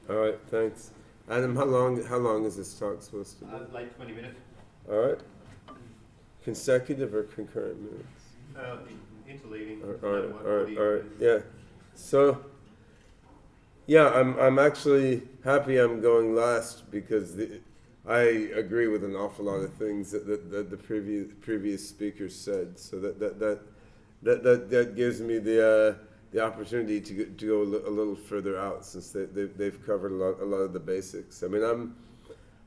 All right, thanks. Adam, how long is this talk supposed to be? Like 20 minutes. All right. Consecutive or concurrent minutes? Interleading. All right. Yeah. So, yeah, I'm actually happy I'm going last because I agree with an awful lot of things that the previous speakers said. So that gives me the opportunity to go a little further out, since they've covered a lot of the basics. I mean,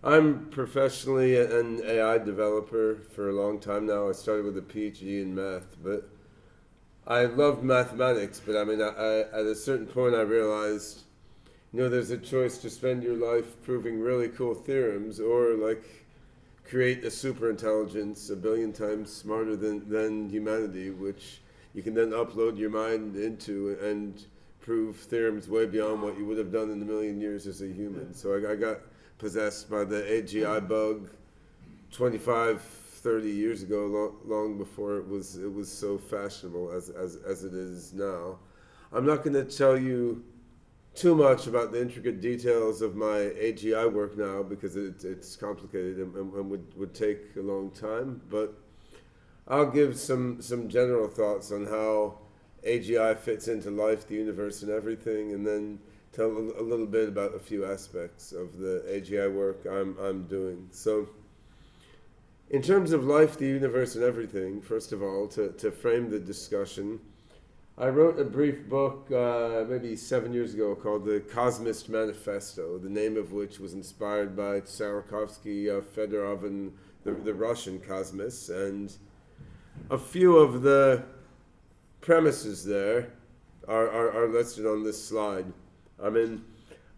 I'm professionally an AI developer for a long time now. I started with a PhD in math, but I loved mathematics. But I mean, at a certain point, I realized, there's a choice to spend your life proving really cool theorems, or like create a super intelligence 1 billion times smarter than humanity, which you can then upload your mind into and prove theorems way beyond what you would have done in 1 million years as a human. So I got possessed by the AGI bug 25, 30 years ago, long before it was so fashionable as it is now. I'm not going to tell you too much about the intricate details of my AGI work now, because it's complicated and would take a long time, but I'll give some general thoughts on how AGI fits into life, the universe, and everything, and then tell a little bit about a few aspects of the AGI work I'm doing. So, in terms of life, the universe, and everything, first of all, to frame the discussion, I wrote a brief book maybe 7 years ago called the Cosmos Manifesto, the name of which was inspired by Tsiolkovsky, Fedorov, and the Russian Cosmos. And a few of the premises there are listed on this slide. I mean,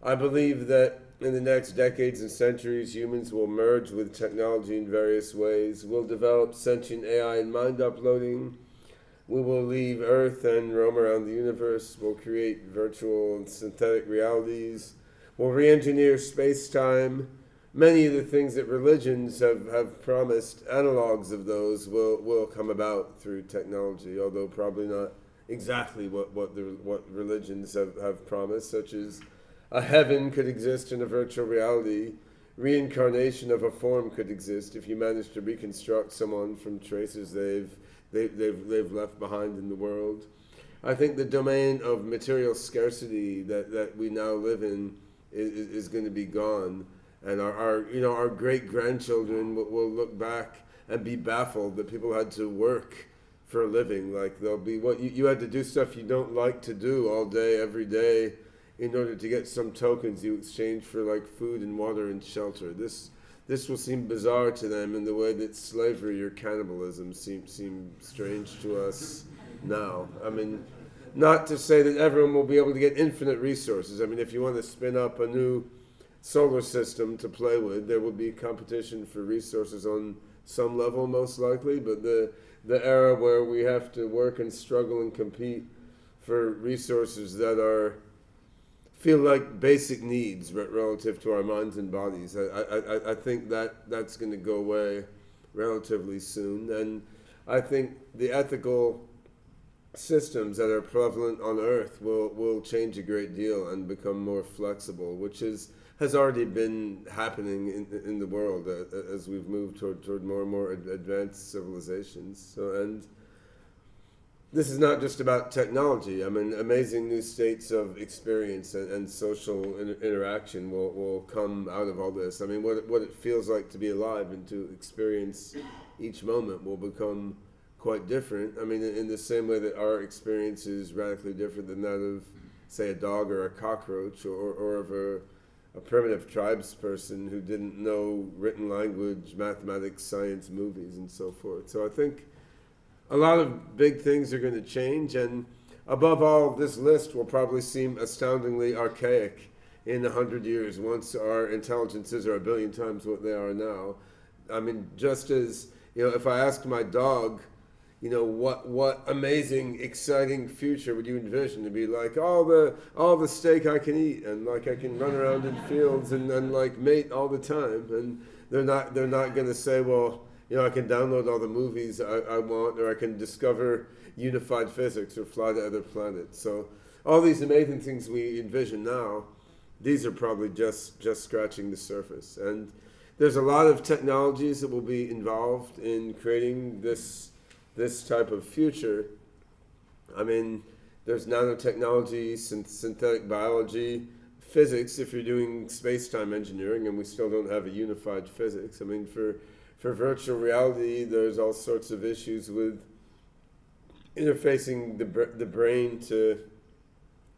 I believe that in the next decades and centuries, humans will merge with technology in various ways. We'll develop sentient AI and mind uploading. We will leave Earth and roam around the universe. We'll create virtual and synthetic realities. We'll re-engineer space-time. Many of the things that religions have promised, analogs of those, will come about through technology, although probably not exactly what religions have promised, such as a heaven could exist in a virtual reality. Reincarnation of a form could exist if you manage to reconstruct someone from traces they've left behind in the world. I think the domain of material scarcity that we now live in is going to be gone, and our great grandchildren will look back and be baffled that people had to work for a living. Like, they'll be, what you had to do stuff you don't like to do all day every day in order to get some tokens you exchange for, like, food and water and shelter. This will seem bizarre to them in the way that slavery or cannibalism seem strange to us now. I mean, not to say that everyone will be able to get infinite resources. I mean, if you want to spin up a new solar system to play with, there will be competition for resources on some level, most likely, but the era where we have to work and struggle and compete for resources that feel like basic needs relative to our minds and bodies, I think that's going to go away relatively soon. And I think the ethical systems that are prevalent on Earth will change a great deal and become more flexible, which has already been happening in the world as we've moved toward more and more advanced civilizations. So, and this is not just about technology. I mean, amazing new states of experience and social interaction will come out of all this. I mean, what it feels like to be alive and to experience each moment will become quite different. I mean, in the same way that our experience is radically different than that of, say, a dog or a cockroach, or of a primitive tribes person who didn't know written language, mathematics, science, movies, and so forth. So I think a lot of big things are going to change, and above all, this list will probably seem astoundingly archaic in 100 years, once our intelligences are 1 billion times what they are now. I mean, just as, if I asked my dog, what amazing, exciting future would you envision? To be like, all the steak I can eat, and like I can run around in fields and like mate all the time. And they're not going to say, well, I can download all the movies I want, or I can discover unified physics or fly to other planets. So all these amazing things we envision now these are probably just scratching the surface. And there's a lot of technologies that will be involved in creating this type of future. I mean, there's nanotechnology, synthetic biology, physics, if you're doing space-time engineering, and we still don't have a unified physics. I mean, for virtual reality, there's all sorts of issues with interfacing the brain to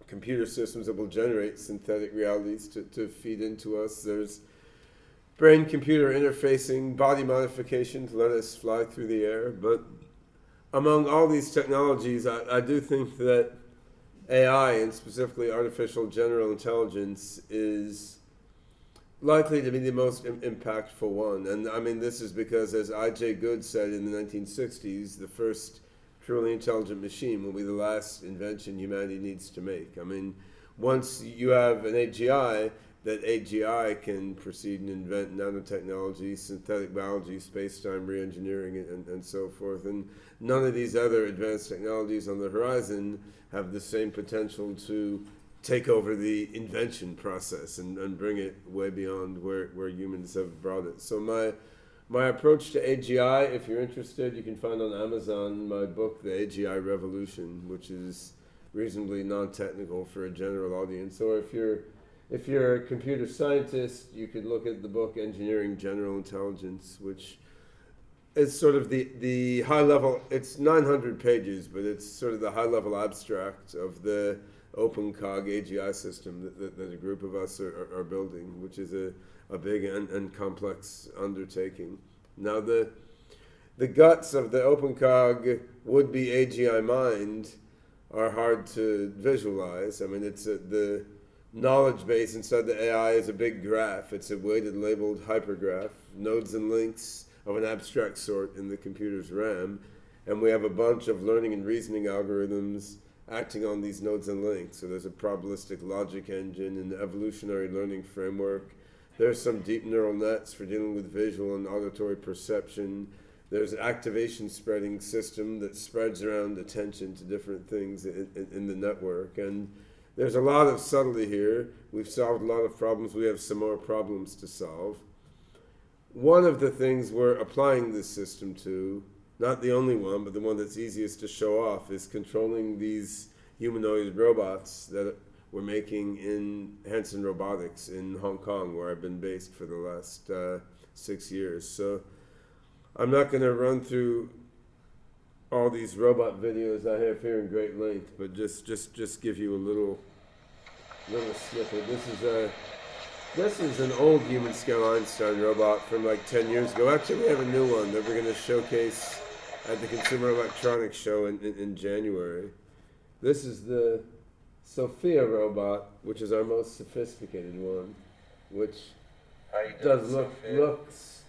computer systems that will generate synthetic realities to feed into us. There's brain-computer interfacing, body modification to let us fly through the air. But among all these technologies, I do think that AI, and specifically artificial general intelligence, is likely to be the most impactful one. And I mean, this is because, as I.J. Good said in the 1960s, the first truly intelligent machine will be the last invention humanity needs to make. I mean, once you have an AGI, that AGI can proceed and invent nanotechnology, synthetic biology, space-time re-engineering, and so forth. And none of these other advanced technologies on the horizon have the same potential to take over the invention process and bring it way beyond where humans have brought it. So my approach to AGI, if you're interested, you can find on Amazon my book, The AGI Revolution, which is reasonably non-technical for a general audience. Or if you're a computer scientist, you could look at the book Engineering General Intelligence, which is sort of the high level. It's 900 pages, but it's sort of the high level abstract of the OpenCog AGI system that a group of us are building, which is a big and complex undertaking. Now the guts of the OpenCog would-be AGI mind are hard to visualize. I mean, it's the knowledge base inside the AI is a big graph. It's a weighted labeled hypergraph, nodes and links of an abstract sort in the computer's RAM. And we have a bunch of learning and reasoning algorithms acting on these nodes and links. So there's a probabilistic logic engine and evolutionary learning framework. There's some deep neural nets for dealing with visual and auditory perception. There's an activation spreading system that spreads around attention to different things in the network. And there's a lot of subtlety here. We've solved a lot of problems. We have some more problems to solve. One of the things we're applying this system to, not the only one, but the one that's easiest to show off, is controlling these humanoid robots that we're making in Hanson Robotics in Hong Kong, where I've been based for the last 6 years. So I'm not going to run through all these robot videos I have here in great length, but just give you a little snippet. This is an old human scale Einstein robot from like 10 years ago. Actually, we have a new one that we're going to showcase at the Consumer Electronics Show in January. This is the Sophia robot, which is our most sophisticated one, which looks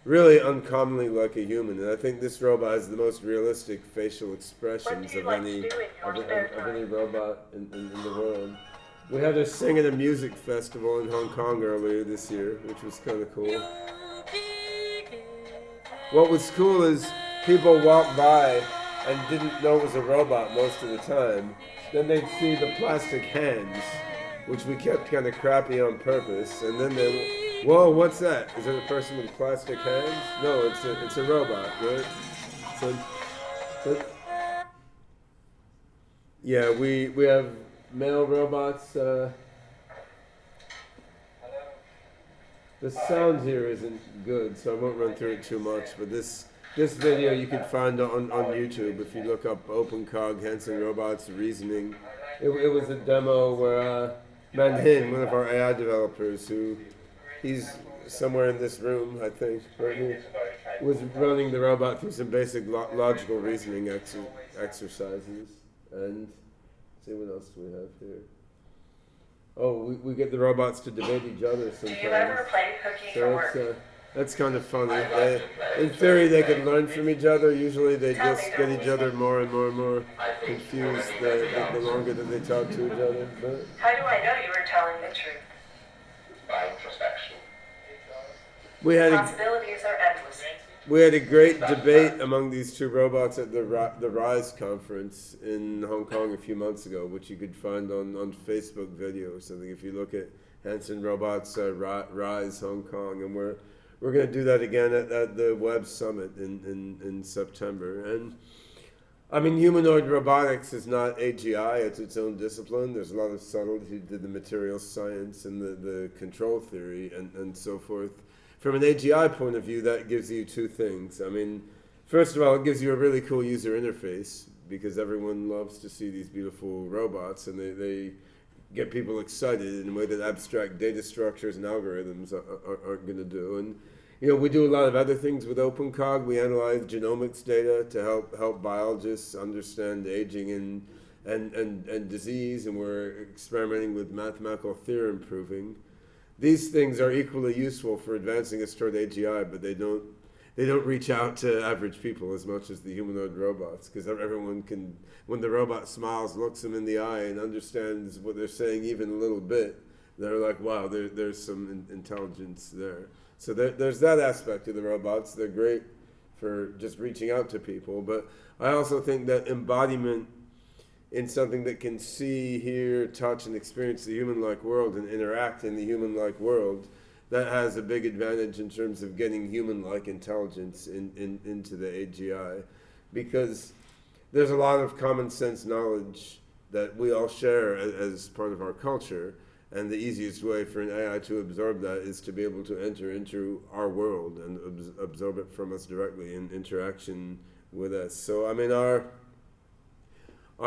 really uncommonly like a human. And I think this robot has the most realistic facial expressions of any robot in the world. We had her sing at a music festival in Hong Kong earlier this year, which was kind of cool. What was cool is people walked by and didn't know it was a robot most of the time. Then they'd see the plastic hands, which we kept kind of crappy on purpose, and then they whoa, what's that? Is it a person with plastic hands? No, it's a robot, right? So yeah, we have male robots. The sound here isn't good, so I won't run through it too much. But this video you can find on YouTube if you look up OpenCog Hanson Robots Reasoning. It was a demo where Man Hin, one of our AI developers, he's somewhere in this room, I think, right here, was running the robot through some basic logical reasoning exercises. And see what else do we have here. Oh, we get the robots to debate each other sometimes. Do you ever play cookie for work? That's kind of funny. In theory, they could learn from each other. Usually, they just get each other more and more confused the longer that they talk to each other. But how do I know you were telling the truth? By introspection. We had Possibilities are endless. We had a great debate among these two robots at the RISE conference in Hong Kong a few months ago, which you could find on Facebook video or something if you look at Hanson Robots RISE Hong Kong. And we're going to do that again at the Web Summit in September. And I mean, humanoid robotics is not AGI, it's its own discipline. There's a lot of subtlety to the material science and the control theory and so forth. From an AGI point of view, that gives you two things. I mean, first of all, it gives you a really cool user interface because everyone loves to see these beautiful robots and they get people excited in a way that abstract data structures and algorithms aren't going to do. And you know, we do a lot of other things with OpenCog. We analyze genomics data to help biologists understand aging and disease, and we're experimenting with mathematical theorem proving. These things are equally useful for advancing us toward AGI, but they don't reach out to average people as much as the humanoid robots, because everyone can, when the robot smiles, looks them in the eye, and understands what they're saying even a little bit, they're like, wow, there's some intelligence there. So there's that aspect of the robots. They're great for just reaching out to people, but I also think that embodiment in something that can see, hear, touch, and experience the human-like world and interact in the human-like world, that has a big advantage in terms of getting human-like intelligence into the AGI, because there's a lot of common sense knowledge that we all share as part of our culture, and the easiest way for an AI to absorb that is to be able to enter into our world and absorb it from us directly in interaction with us. So I mean, our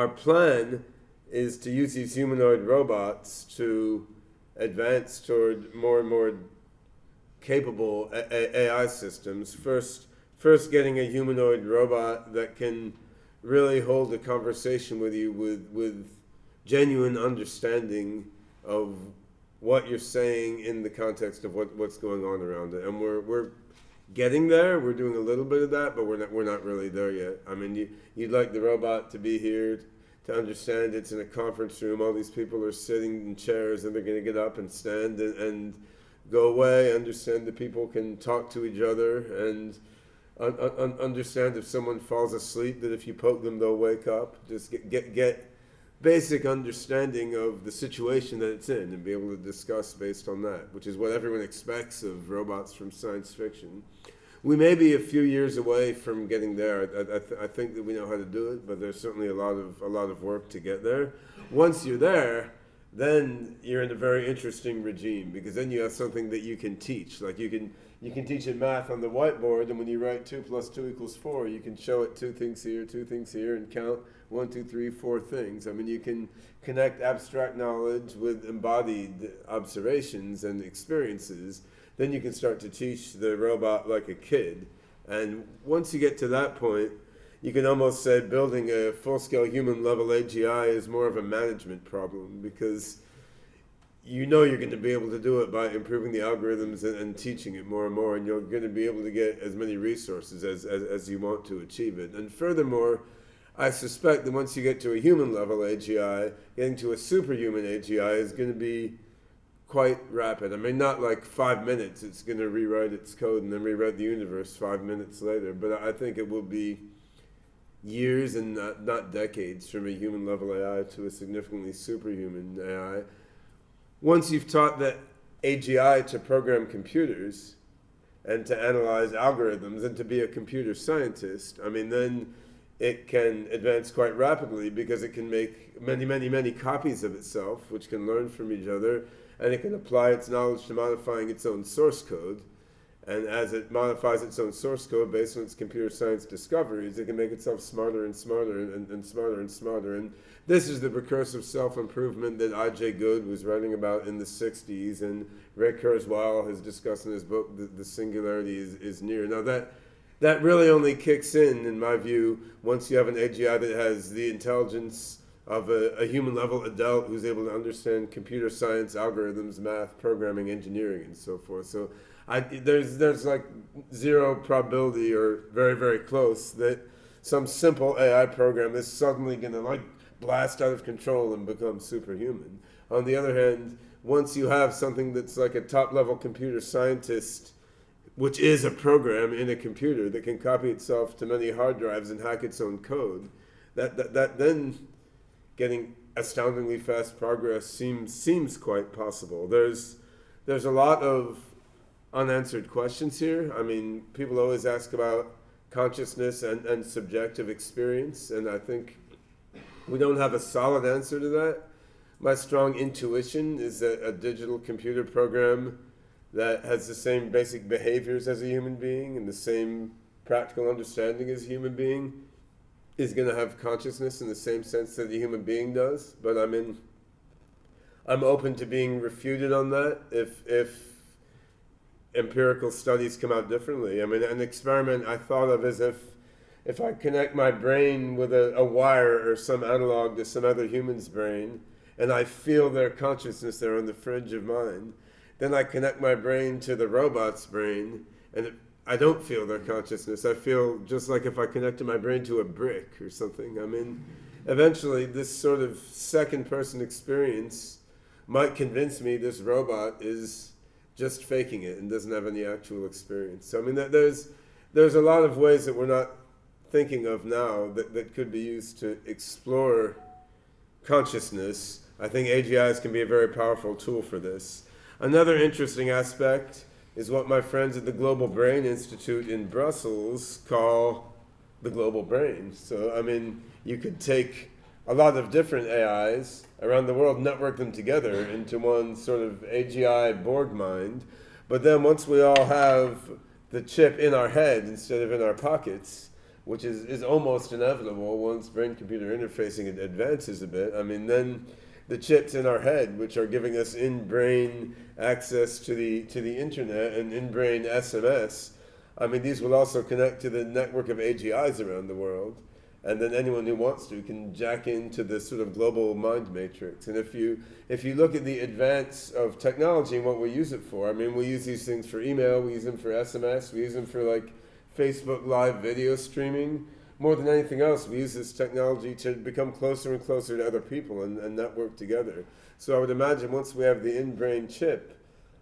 plan is to use these humanoid robots to advance toward more and more capable AI systems. First getting a humanoid robot that can really hold a conversation with you with genuine understanding of what you're saying in the context of what's going on around it. And we're getting there. We're doing a little bit of that, but we're not really there yet. I mean, you'd like the robot to be here to understand it's in a conference room. All these people are sitting in chairs and they're going to get up and stand and go away. Understand that people can talk to each other and understand if someone falls asleep, that if you poke them, they'll wake up. Just get basic understanding of the situation that it's in and be able to discuss based on that, which is what everyone expects of robots from science fiction. We may be a few years away from getting there. I think that we know how to do it, but there's certainly a lot of work to get there. Once you're there, then you're in a very interesting regime, because then you have something that you can teach. Like you can teach it math on the whiteboard, and when you write 2 + 2 = 4, you can show it 2 things here, and count 1, 2, 3, 4 things. I mean, you can connect abstract knowledge with embodied observations and experiences. Then you can start to teach the robot like a kid. And once you get to that point, you can almost say building a full-scale human-level AGI is more of a management problem, because you know you're going to be able to do it by improving the algorithms and teaching it more and more, and you're going to be able to get as many resources as you want to achieve it. And furthermore, I suspect that once you get to a human-level AGI, getting to a superhuman AGI is going to be quite rapid. I mean, not like 5 minutes. It's going to rewrite its code and then rewrite the universe 5 minutes later. But I think it will be years and not decades from a human-level AI to a significantly superhuman AI. Once you've taught that AGI to program computers and to analyze algorithms and to be a computer scientist, I mean, then it can advance quite rapidly, because it can make many copies of itself, which can learn from each other, and it can apply its knowledge to modifying its own source code. And as it modifies its own source code based on its computer science discoveries, it can make itself smarter and smarter and smarter and smarter. And this is the recursive self-improvement that I.J. Good was writing about in the 60s, and Ray Kurzweil has discussed in his book, The Singularity is Near. Now that really only kicks in my view, once you have an AGI that has the intelligence of a human-level adult who's able to understand computer science, algorithms, math, programming, engineering, and so forth. So there's like zero probability, or very, very close, that some simple AI program is suddenly going to like blast out of control and become superhuman. On the other hand, once you have something that's like a top-level computer scientist which is a program in a computer that can copy itself to many hard drives and hack its own code, that then getting astoundingly fast progress seems quite possible. There's a lot of unanswered questions here. I mean, people always ask about consciousness and subjective experience, and I think we don't have a solid answer to that. My strong intuition is that a digital computer program that has the same basic behaviors as a human being and the same practical understanding as a human being is going to have consciousness in the same sense that a human being does. But I'm open to being refuted on that if empirical studies come out differently. I mean, an experiment I thought of is if I connect my brain with a wire or some analog to some other human's brain, and I feel their consciousness there on the fringe of mine, then I connect my brain to the robot's brain, and I don't feel their consciousness. I feel just like if I connected my brain to a brick or something. I mean, eventually this sort of second-person experience might convince me this robot is just faking it and doesn't have any actual experience. So I mean, there's a lot of ways that we're not thinking of now that could be used to explore consciousness. I think AGIs can be a very powerful tool for this. Another interesting aspect is what my friends at the Global Brain Institute in Brussels call the global brain. So I mean, you could take a lot of different AIs around the world, network them together into one sort of AGI Borg mind. But then once we all have the chip in our head instead of in our pockets, which is almost inevitable once brain-computer interfacing advances a bit, I mean, then the chips in our head, which are giving us in-brain access to the internet and in-brain SMS, I mean, these will also connect to the network of AGIs around the world. And then anyone who wants to can jack into this sort of global mind matrix. And if you look at the advance of technology and what we use it for, I mean, we use these things for email, we use them for SMS, we use them for like Facebook live video streaming. More than anything else, we use this technology to become closer and closer to other people and network together. So I would imagine once we have the in-brain chip,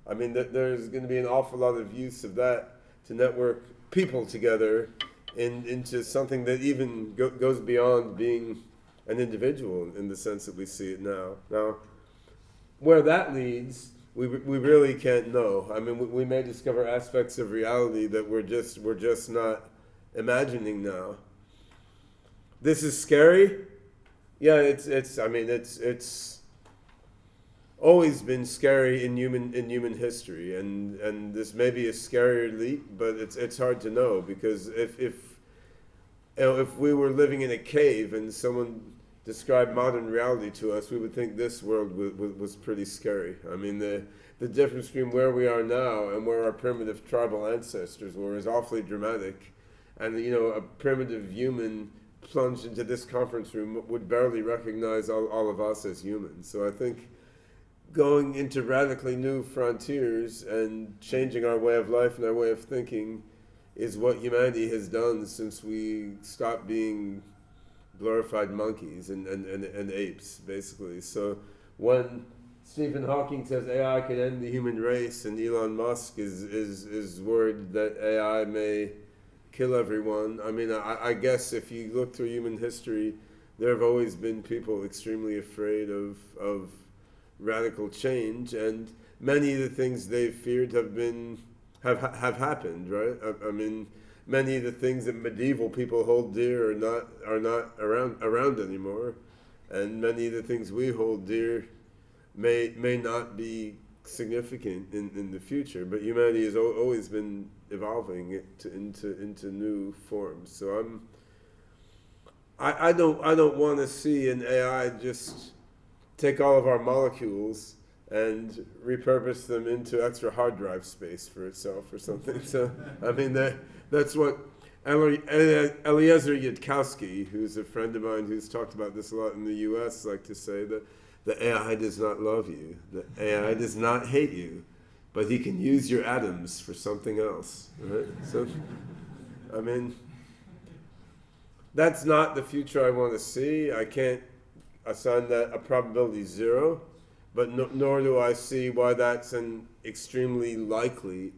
I mean, that there's going to be an awful lot of use of that to network people together into something that even goes beyond being an individual in the sense that we see it now. Now, where that leads, we really can't know. I mean, we may discover aspects of reality that we're just not imagining now. This is scary. Yeah, it's always been scary in human history, and this may be a scarier leap, but it's hard to know, because if we were living in a cave and someone described modern reality to us, we would think this world was pretty scary. I mean, the difference between where we are now and where our primitive tribal ancestors were is awfully dramatic, and a primitive human plunged into this conference room would barely recognize all of us as humans. So I think going into radically new frontiers and changing our way of life and our way of thinking is what humanity has done since we stopped being glorified monkeys and apes, basically. So when Stephen Hawking says AI can end the human race, and Elon Musk is worried that AI may kill everyone, I mean, I guess if you look through human history, there have always been people extremely afraid of radical change, and many of the things they've feared have happened, right? I mean, many of the things that medieval people hold dear are not around anymore, and many of the things we hold dear may not be significant in the future. But humanity has always been evolving into new forms. So I don't want to see an AI just take all of our molecules and repurpose them into extra hard drive space for itself or something. So, I mean, that's what Eliezer Yudkowsky, who's a friend of mine who's talked about this a lot in the US, like to say that the AI does not love you. The AI does not hate you, but he can use your atoms for something else, right? So, I mean, that's not the future I want to see. I can't assign that a probability 0, but nor do I see why that's an extremely likely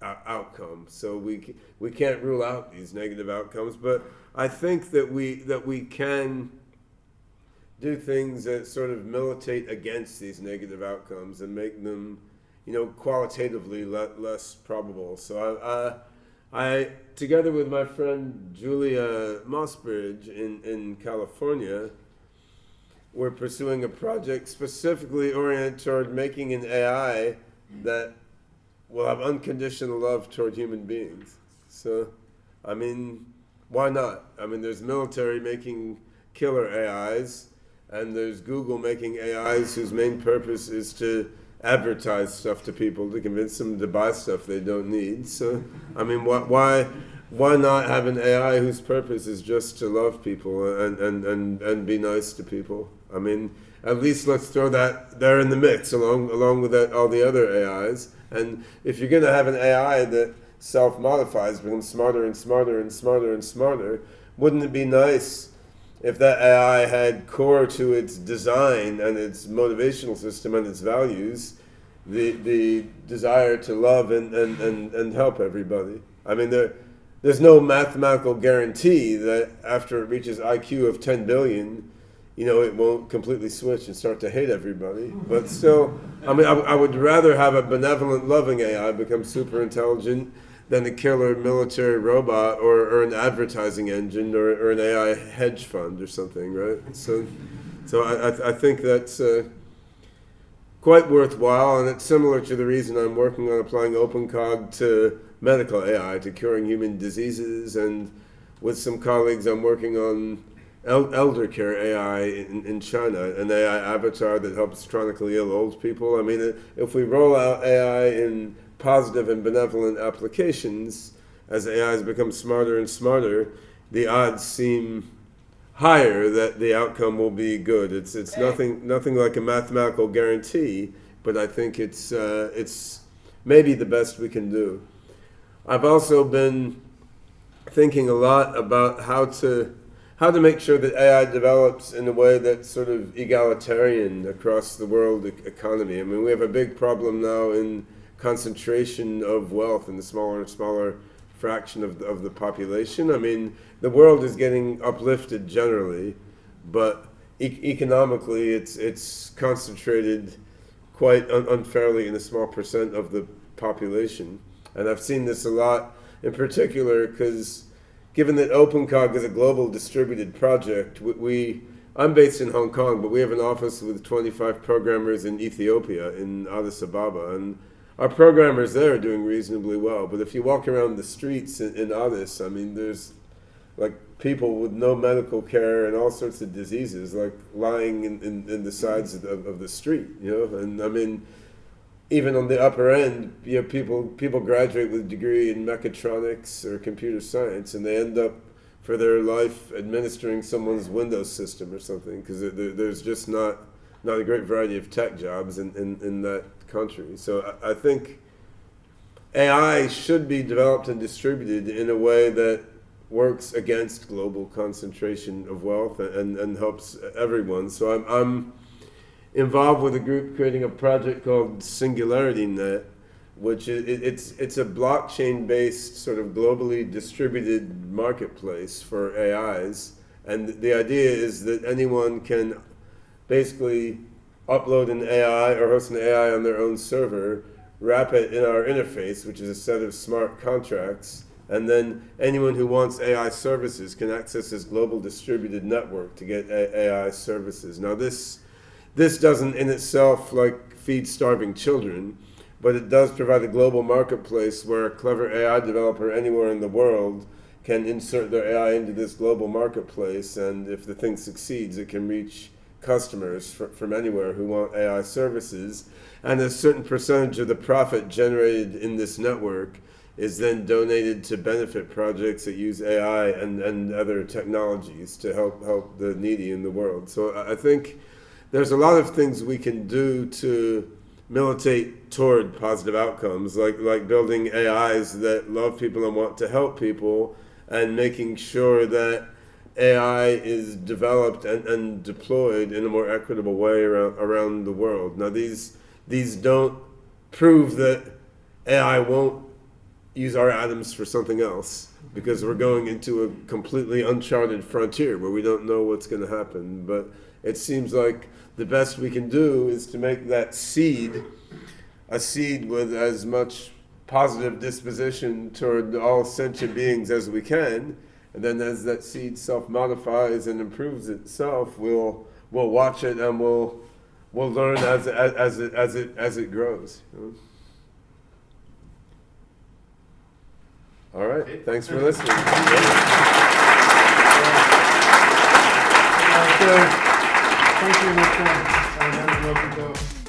outcome. So we can't rule out these negative outcomes, but I think that we can do things that sort of militate against these negative outcomes and make them, qualitatively less probable. So I together with my friend Julia Mossbridge in California, we're pursuing a project specifically oriented toward making an AI that will have unconditional love toward human beings. So, why not? There's military making killer AIs, and there's Google making AIs whose main purpose is to advertise stuff to people to convince them to buy stuff they don't need. So, why not have an AI whose purpose is just to love people and be nice to people? At least let's throw that there in the mix along with all the other AIs. And if you're going to have an AI that self-modifies, becomes smarter and smarter and smarter and smarter, wouldn't it be nice if that AI had core to its design and its motivational system and its values the desire to love and help everybody? There's no mathematical guarantee that after it reaches IQ of 10 billion, it won't completely switch and start to hate everybody. But still, I would rather have a benevolent, loving AI become super intelligent than a killer military robot or an advertising engine or an AI hedge fund or something, right? So I think that's quite worthwhile, and it's similar to the reason I'm working on applying OpenCog to medical AI, to curing human diseases, and with some colleagues I'm working on elder care AI in China, an AI avatar that helps chronically ill old people. If we roll out AI in positive and benevolent applications, as AIs become smarter and smarter, the odds seem higher that the outcome will be good. It's nothing like a mathematical guarantee, but I think it's maybe the best we can do. I've also been thinking a lot about how to make sure that AI develops in a way that's sort of egalitarian across the world economy. We have a big problem now in concentration of wealth in the smaller and smaller fraction of the population. The world is getting uplifted generally, but economically it's concentrated quite unfairly in a small percent of the population. And I've seen this a lot in particular because given that OpenCog is a global distributed project, I'm based in Hong Kong, but we have an office with 25 programmers in Ethiopia, in Addis Ababa, and our programmers there are doing reasonably well. But if you walk around the streets in Addis, there's like people with no medical care and all sorts of diseases, like lying in the sides of the street, and even on the upper end, people graduate with a degree in mechatronics or computer science, and they end up for their life administering someone's Windows system or something, because there's just not a great variety of tech jobs in that country. So I think AI should be developed and distributed in a way that works against global concentration of wealth and helps everyone. So I'm involved with a group creating a project called Singularity Net, which it's a blockchain-based sort of globally distributed marketplace for AIs. And the idea is that anyone can basically upload an AI or host an AI on their own server, wrap it in our interface, which is a set of smart contracts, and then anyone who wants AI services can access this global distributed network to get AI services. Now this doesn't in itself feed starving children, but it does provide a global marketplace where a clever AI developer anywhere in the world can insert their AI into this global marketplace, and if the thing succeeds, it can reach customers from anywhere who want AI services, and a certain percentage of the profit generated in this network is then donated to benefit projects that use AI and other technologies to help the needy in the world. So I think there's a lot of things we can do to militate toward positive outcomes, like building AIs that love people and want to help people, and making sure that AI is developed and deployed in a more equitable way around the world. Now these don't prove that AI won't use our atoms for something else, because we're going into a completely uncharted frontier where we don't know what's going to happen. But it seems like the best we can do is to make that seed a seed with as much positive disposition toward all sentient beings as we can, and then as that seed self-modifies and improves itself, we'll watch it and we'll learn as it grows. You know? All right, Okay. thanks for listening. So, thank you, Mr. I have a